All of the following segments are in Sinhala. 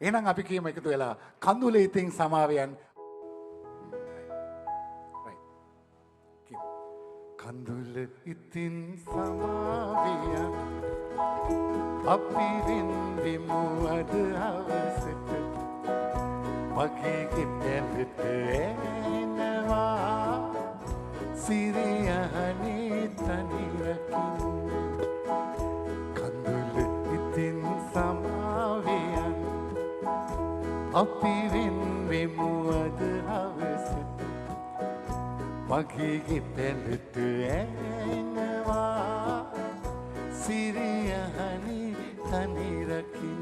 එහෙනම් අපි කියමු එකතු වෙලා කඳුලේ ඉතින් සමාවෙයන්. කඳුල ඉතින් සමාවෙයන් අපි වෙන්වෙමු අද හවසට මගේ පැලට එනවා සිරියහනේ තනිරකින් කඳුල ඉතින් සමාවෙයන් අපි වෙන්වෙමු අද හවසට මගේ පැලට එනවා සිරියහනේ තනිරකින්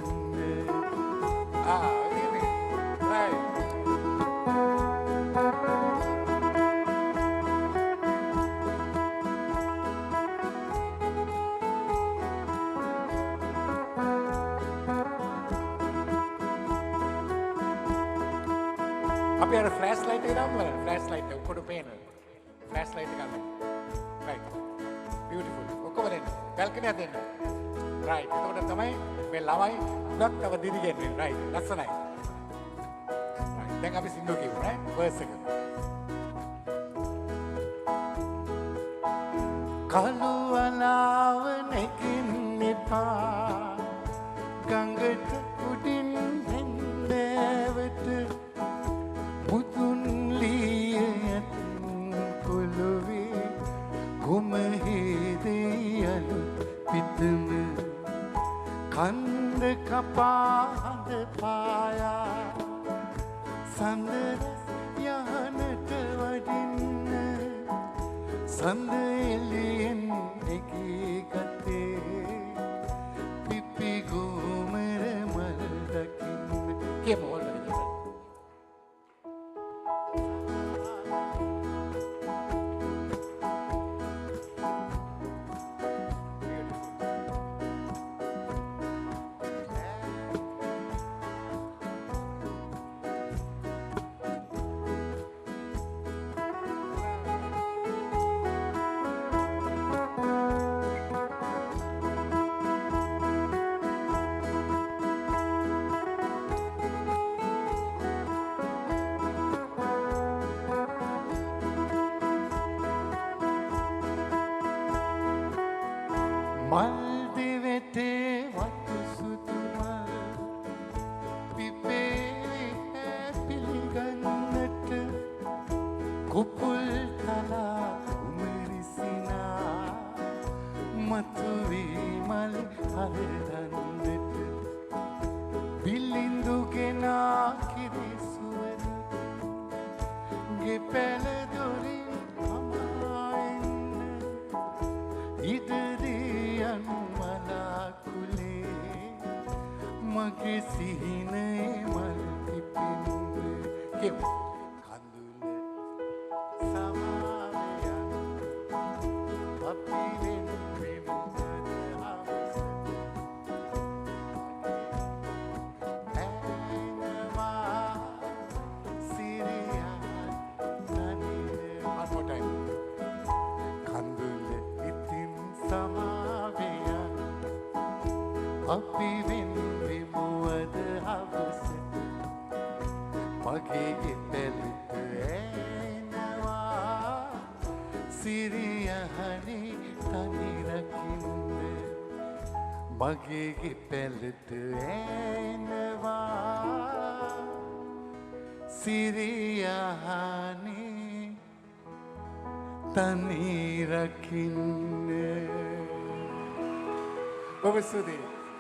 අපි අර ෆ්ලෑෂ් ලයිට් එක දාමු බලන්න ෆ්ලෑෂ් ලයිට් එක උඩට පේන ෆ්ලෑෂ් ලයිට් එක ගන්න රයිට් බියුටිෆුල් ඔක්කොම දෙන්න බැල්කනි එක දෙන්න රයිට් එතකොට තමයි මේ ළමයි උඩක් තව දිරිගෙන්නේ රයිට් ලස්සනයි රයිට් දැන් අපි සින්දු කියමු රයිට් වර්ස් එක කළුවලාව නැගින්න එපා ගඟට උඩින් හෙන්දෑවට පිතම කන්ද කපාහඳ පායා සඳ යහනට වඩින්න සඳ එළියෙන් එකී ගතේ පිපි ගෝමර මල් දකින්න කියමු මල් දෙවටේ වතු සුදු මල් පිපේ පිළිගන්නට කුපුල් තලා උමරිසිනා මතුවී මල් හරදන්නට බිලිඳු ගෙනා කිරිසුවන ගෙපැල දොරින් හමාෙන්න ඉදරියන් මලාකුලේ මගේ සිහිනේ මල් පිපෙන්නේ කියමු කඳුල සමාවෙයන් අපි වෙන්වෙමු අද හවසට එනවා සිරියන් තනිර one more time කඳුල ඉතින් සමාවෙයන් අපි වෙන්වෙමු අද හවසට මගේ පැලට එනවා සිරියහනේ තනිරකින්න මගේ පැලට එනවා සිරියහනේ තනිරකින්න ඔබ සුදී